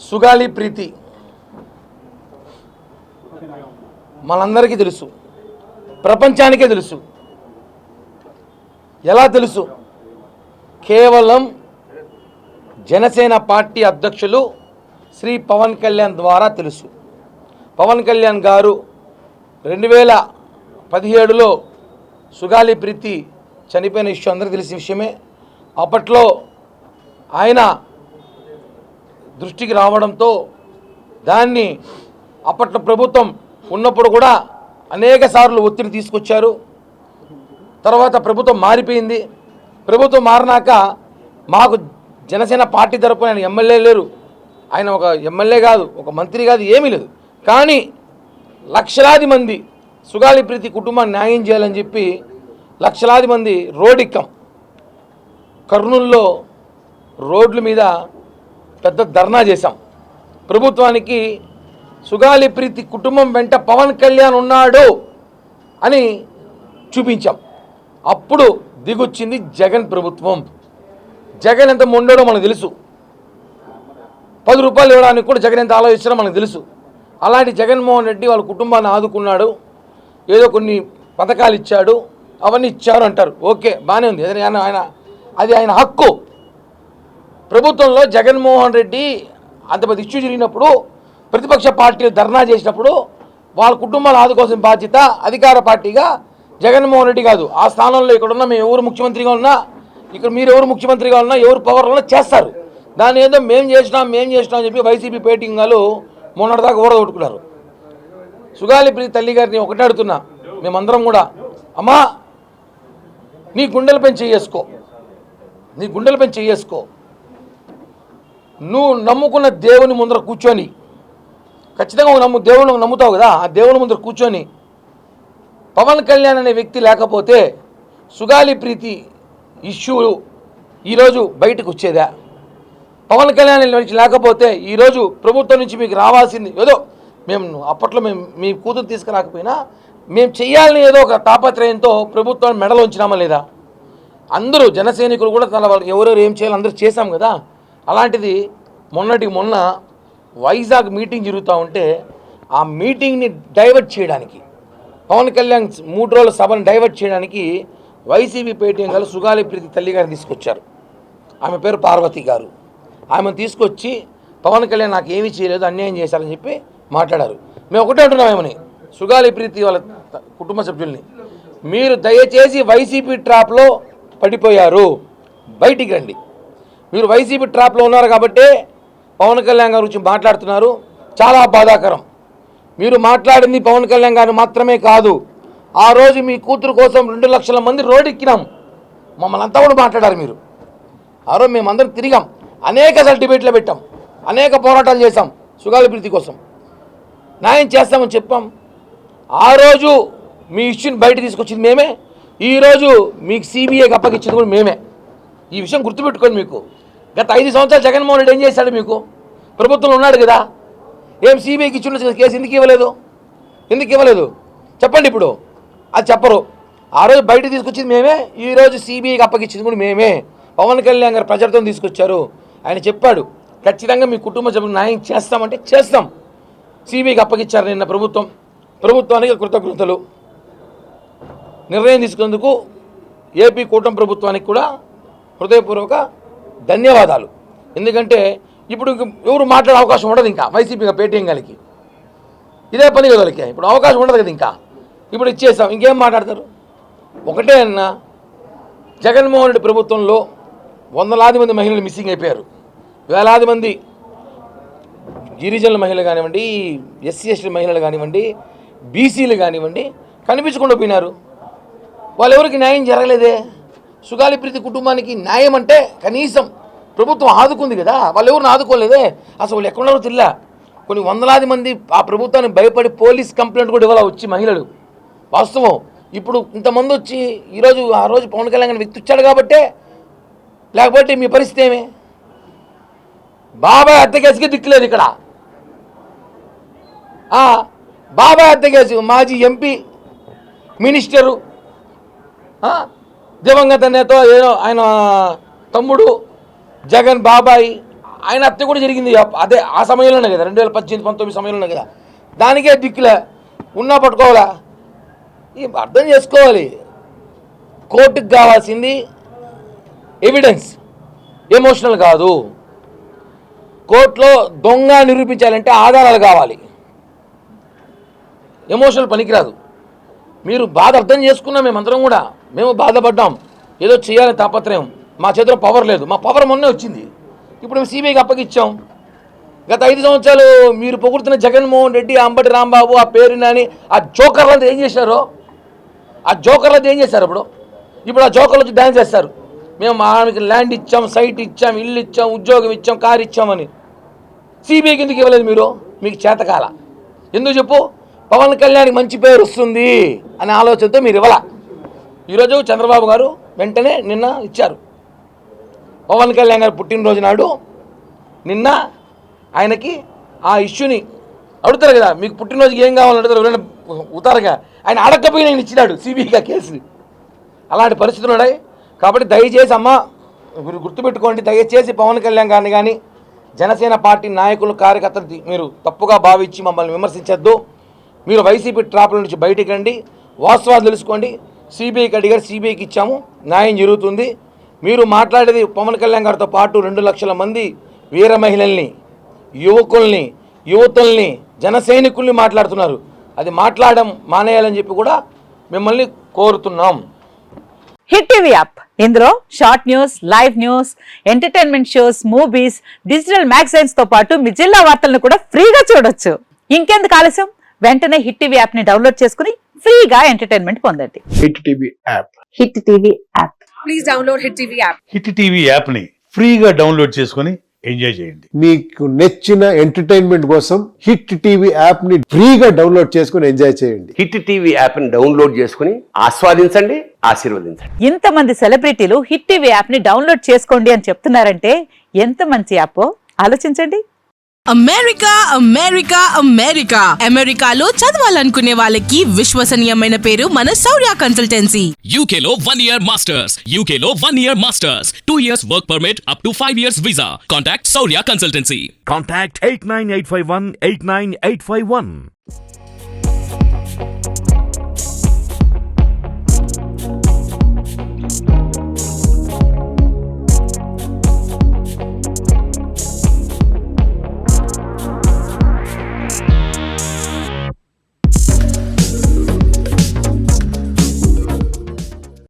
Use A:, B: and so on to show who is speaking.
A: సుగాలి ప్రీతి మనందరికీ తెలుసు, ప్రపంచానికే తెలుసు. ఎలా తెలుసు? కేవలం జనసేన పార్టీ అధ్యక్షులు శ్రీ పవన్ కళ్యాణ్ ద్వారా తెలుసు. పవన్ కళ్యాణ్ గారు 2017లో సుగాలి ప్రీతి చనిపోయిన విషయం అందరికీ తెలిసిన విషయమే. అప్పట్లో ఆయన దృష్టికి రావడంతో దాన్ని అప్పట్లో ప్రభుత్వం ఉన్నప్పుడు కూడా అనేక సార్లు ఒత్తిడి తీసుకొచ్చారు. తర్వాత ప్రభుత్వం మారిపోయింది. ప్రభుత్వం మారినాక మాకు జనసేన పార్టీ తరపున ఆయన ఎమ్మెల్యే లేరు, ఆయన ఒక ఎమ్మెల్యే కాదు, ఒక మంత్రి కాదు, ఏమీ లేదు. కానీ లక్షలాది మంది సుగాలి ప్రీతి కుటుంబాన్ని న్యాయం చేయాలని చెప్పి లక్షలాది మంది రోడ్డెక్కాం. కర్నూలులో రోడ్ల మీద పెద్ద ధర్నా చేశాం. ప్రభుత్వానికి సుగాలి ప్రీతి కుటుంబం వెంట పవన్ కళ్యాణ్ ఉన్నాడు అని చూపించాం. అప్పుడు దిగొచ్చింది జగన్ ప్రభుత్వం. జగన్ ఎంత మొండోడో మనకు తెలుసు. 10 రూపాయలు ఇవ్వడానికి కూడా జగన్ ఎంత ఆలోచించారో మనకు తెలుసు. అలాంటి జగన్మోహన్ రెడ్డి వాళ్ళ కుటుంబాన్ని ఆదుకున్నాడు, ఏదో కొన్ని పథకాలు ఇచ్చాడు, అవన్నీ ఇచ్చారు అంటారు. ఓకే, బాగానే ఉంది, అది ఆయన హక్కు. ప్రభుత్వంలో జగన్మోహన్ రెడ్డి అంత పెద్ద ఇష్యూ జరిగినప్పుడు ప్రతిపక్ష పార్టీలు ధర్నా చేసినప్పుడు వాళ్ళ కుటుంబాలు ఆదుకోవాల్సిన బాధ్యత అధికార పార్టీగా జగన్మోహన్ రెడ్డి కాదు. ఆ స్థానంలో ఇక్కడున్న మేము ఎవరు ముఖ్యమంత్రిగా ఉన్నా, ఇక్కడ మీరు ఎవరు ముఖ్యమంత్రిగా ఉన్నా, ఎవరు పవర్లో ఉన్నా చేస్తారు. దాని ఏదో మేము చేసినాం అని చెప్పి వైసీపీ పేటింగాలు మొన్నటిదాకా ఊరగొట్టుకున్నారు. సుగాలి ప్రీతి తల్లి గారిని ఒకటే అడుగుతున్నా, మేమందరం కూడా, అమ్మా నీ గుండెలపై చేసుకో, నీ గుండెలపై చేసుకో. నువ్వు నమ్ముకున్న దేవుని ముందర కూర్చొని, ఖచ్చితంగా దేవుని నమ్ముతావు కదా, ఆ దేవుని ముందర కూర్చొని పవన్ కళ్యాణ్ అనే వ్యక్తి లేకపోతే సుగాలి ప్రీతి ఇష్యూ ఈరోజు బయటకు వచ్చేదా? పవన్ కళ్యాణ్ లేకపోతే ఈరోజు ప్రభుత్వం నుంచి మీకు రావాల్సింది ఏదో, మేము అప్పట్లో మీ కూతురు తీసుకురాకపోయినా మేము చెయ్యాలని ఏదో ఒక తాపత్రయంతో ప్రభుత్వాన్ని మెడలో ఉంచినామా లేదా? అందరూ జనసైనికులు కూడా ఎవరెవరు ఏం చేయాలో అందరూ చేశాం కదా. అలాంటిది మొన్న వైజాగ్ మీటింగ్ జరుగుతూ ఉంటే ఆ మీటింగ్ని డైవర్ట్ చేయడానికి, పవన్ కళ్యాణ్ 3 రోజుల సభను డైవర్ట్ చేయడానికి వైసీపీ పేటీఎం గారు సుగాలి ప్రీతి తల్లి గారిని తీసుకొచ్చారు. ఆమె పేరు పార్వతి గారు. ఆమెను తీసుకొచ్చి పవన్ కళ్యాణ్ నాకు ఏమీ చేయలేదు, అన్యాయం చేశారని చెప్పి మాట్లాడారు. మేము ఒకటే అంటున్నాం ఏమని, సుగాలి ప్రీతి వాళ్ళ కుటుంబ సభ్యుల్ని, మీరు దయచేసి వైసీపీ ట్రాప్లో పడిపోయారు, బయటికి రండి. మీరు వైసీపీ ట్రాప్లో ఉన్నారు కాబట్టే పవన్ కళ్యాణ్ గారి గురించి మాట్లాడుతున్నారు. చాలా బాధాకరం. మీరు మాట్లాడింది పవన్ కళ్యాణ్ గారిని మాత్రమే కాదు, ఆ రోజు మీ కూతురు కోసం 2 లక్షల మంది రోడ్డు ఎక్కినాం, మమ్మల్ని అంతా కూడా మాట్లాడారు మీరు. ఆ రోజు మేమందరం తిరిగాం, అనేక సార్లు డిబేట్లో పెట్టాం, అనేక పోరాటాలు చేశాం, సుగాలి ప్రీతి కోసం న్యాయం చేస్తామని చెప్పాం. ఆ రోజు మీ ఇష్యూని బయట తీసుకొచ్చింది మేమే, ఈరోజు మీకు సిబిఐకి అప్పగించింది కూడా మేమే. ఈ విషయం గుర్తుపెట్టుకోండి. మీకు గత 5 సంవత్సరాలు జగన్మోహన్ రెడ్డి ఏం చేశాడు? మీకు ప్రభుత్వంలో ఉన్నాడు కదా, ఏం సిబిఐకి ఇచ్చిన కేసు ఎందుకు ఇవ్వలేదు? చెప్పండి. ఇప్పుడు అది చెప్పరు. ఆ రోజు బయట తీసుకొచ్చింది మేమే, ఈరోజు సిబిఐకి అప్పగించింది కూడా మేమే. పవన్ కళ్యాణ్ గారు ప్రజలతో తీసుకొచ్చారు. ఆయన చెప్పాడు, ఖచ్చితంగా మీ కుటుంబ సభ్యులు న్యాయం చేస్తామంటే చేస్తాం. సిబిఐకి అప్పగించారు నిన్న ప్రభుత్వానికి కృతజ్ఞతలు. నిర్ణయం తీసుకున్నందుకు ఏపీ కూటమి ప్రభుత్వానికి కూడా హృదయపూర్వక ధన్యవాదాలు. ఎందుకంటే ఇప్పుడు ఎవరు మాట్లాడే అవకాశం ఉండదు. ఇంకా వైసీపీ పేటీఎం గారికి ఇదే పని కదా, వాళ్ళకి ఇప్పుడు అవకాశం ఉండదు కదా. ఇంకా ఇప్పుడు ఇచ్చేస్తాం, ఇంకేం మాట్లాడతారు? ఒకటే అన్న, జగన్మోహన్ రెడ్డి ప్రభుత్వంలో వందలాది మంది మహిళలు మిస్సింగ్ అయిపోయారు. వేలాది మంది గిరిజనుల మహిళలు కానివ్వండి, ఎస్సీ ఎస్టీ మహిళలు కానివ్వండి, బీసీలు కానివ్వండి, కనిపించకుండా పోయినారు. వాళ్ళు ఎవరికి న్యాయం జరగలేదే. సుగాలి ప్రీతి కుటుంబానికి న్యాయం అంటే కనీసం ప్రభుత్వం ఆదుకుంది కదా, వాళ్ళు ఎవరిని ఆదుకోలేదే. అసలు వాళ్ళు ఎక్కడున్నారో తెలియా. కొన్ని వందలాది మంది ఆ ప్రభుత్వాన్ని భయపడి పోలీస్ కంప్లైంట్ కూడా ఇవ్వాల వచ్చి మహిళలు. వాస్తవం. ఇప్పుడు ఇంతమంది వచ్చి ఈరోజు ఆ రోజు పవన్ కళ్యాణ్ వ్యక్తి వచ్చాడు కాబట్టే, లేకపోతే మీ పరిస్థితి ఏమి? బాబాయ్ హత్య కేసుకి దిక్కులేదు ఇక్కడ. బాబాయ్ హత్య కేసు మాజీ ఎంపీ, మినిస్టరు, దివంగత నేత, ఆయన తమ్ముడు జగన్ బాబాయ్ ఆయన హత్య కూడా జరిగింది అదే ఆ సమయంలోనే కదా, 2018-19 సమయంలోనే కదా. దానికే దిక్కులే ఉన్నా పట్టుకోవాలా. అర్థం చేసుకోవాలి, కోర్టుకు కావాల్సింది ఎవిడెన్స్, ఎమోషనల్ కాదు. కోర్టులో దొంగ నిరూపించాలంటే ఆధారాలు కావాలి, ఎమోషనల్ పనికిరాదు. మీరు బాధ అర్థం చేసుకున్నాం, మేమందరం కూడా మేము బాధపడ్డాం, ఏదో చేయాలని తాపత్రయం. మా చేతిలో పవర్ లేదు, మా పవర్ మొన్నే వచ్చింది, ఇప్పుడు మేము సిబిఐకి అప్పగిచ్చాం. గత 5 సంవత్సరాలు మీరు పొగుడుతున్న జగన్మోహన్ రెడ్డి, అంబటి రాంబాబు, ఆ పేరు నాని, ఆ జోకర్లతో ఏం చేశారో, ఆ జోకర్లతో ఏం చేశారు? ఇప్పుడు ఆ జోకర్లు వచ్చి డ్యాన్స్ చేస్తారు, మేము ఆమెకి ల్యాండ్ ఇచ్చాం, సైట్ ఇచ్చాం, ఇల్లు ఇచ్చాం, ఉద్యోగం ఇచ్చాం, కారు ఇచ్చామని. సిబిఐకి ఎందుకు ఇవ్వలేదు మీరు? మీకు చేతకాల. ఎందుకు చెప్పు? పవన్ కళ్యాణ్కి మంచి పేరు వస్తుంది అనే ఆలోచనతో మీరు ఇవ్వాల. ఈరోజు చంద్రబాబు గారు వెంటనే నిన్న ఇచ్చారు. పవన్ కళ్యాణ్ గారు పుట్టినరోజు నాడు నిన్న ఆయనకి ఆ ఇష్యూని అడుగుతారు కదా, మీకు పుట్టినరోజుకి ఏం కావాలని అడుగుతారు, ఎవరైనా ఉతారుగా. ఆయన అడగకపోయినా ఆయన ఇచ్చినాడు సిబిఐగా కేసు. అలాంటి పరిస్థితులు ఉన్నాయి. కాబట్టి దయచేసి అమ్మ మీరు గుర్తుపెట్టుకోండి, దయచేసి పవన్ కళ్యాణ్ గారిని కానీ జనసేన పార్టీ నాయకులు, కార్యకర్తలు మీరు తప్పుగా భావించి మమ్మల్ని విమర్శించద్దు. మీరు వైసీపీ ట్రాప్ల నుంచి బయటికి రండి, వాస్తవాలు తెలుసుకోండి. సిబిఐకి అడిగారు, సిబిఐకి ఇచ్చాము, న్యాయం జరుగుతుంది. మీరు మాట్లాడేది పవన్ కళ్యాణ్ గారితో పాటు 2 లక్షల మంది వీర మహిళల్ని, యువకుల్ని, యువతుల్ని, జన సైనికుల్ని మాట్లాడుతున్నారు. అది మాట్లాడడం మానేయాలని చెప్పి కూడా మిమ్మల్ని కోరుతున్నాం.
B: హిట్ టీవీ యాప్, ఇందులో short news, live news, entertainment shows, movies, digital magazines తో పాటు మీ జిల్లా వార్తలను కూడా ఫ్రీగా చూడొచ్చు. ఇంకెందుకు ఆలస్యం, వెంటనే హిట్ టీవీ యాప్ ని డౌన్లోడ్ చేసుకుని ఫ్రీగా ఎంటర్టైన్మెంట్ పొందండి.
C: Hit TV app.
B: Hit TV app.
D: Please download hit TV app.
E: Hit TV app ని ఫ్రీగా డౌన్లోడ్ చేసుకుని ఎంజాయ్ చేయండి.
C: మీకు నచ్చిన ఎంటర్టైన్మెంట్ కోసం హిట్ టీవీ యాప్ ని ఫ్రీగా డౌన్లోడ్ చేసుకుని ఎంజాయ్ చేయండి.
F: హిట్ టీవీ యాప్ ని డౌన్లోడ్ చేసుకుని ఆస్వాదించండి, ఆశీర్వదించండి.
B: ఇంతమంది సెలబ్రిటీలు హిట్ టీవీ యాప్ ని డౌన్లోడ్ చేసుకోండి అని చెప్తున్నారంటే ఎంత మంచి యాప్ ఆలోచించండి.
D: అమెరికా అమెరికా అమెరికా అమెరికాలో చదవాలనుకునే వాళ్ళకి విశ్వసనీయమైన పేరు మన శౌర్య కన్సల్టెన్సీ.
G: UK లో 1 year masters. UK లో 1 year masters. 2 years work permit up to 5 years visa. Contact Saurya Consultancy.
H: Contact 89851 89851.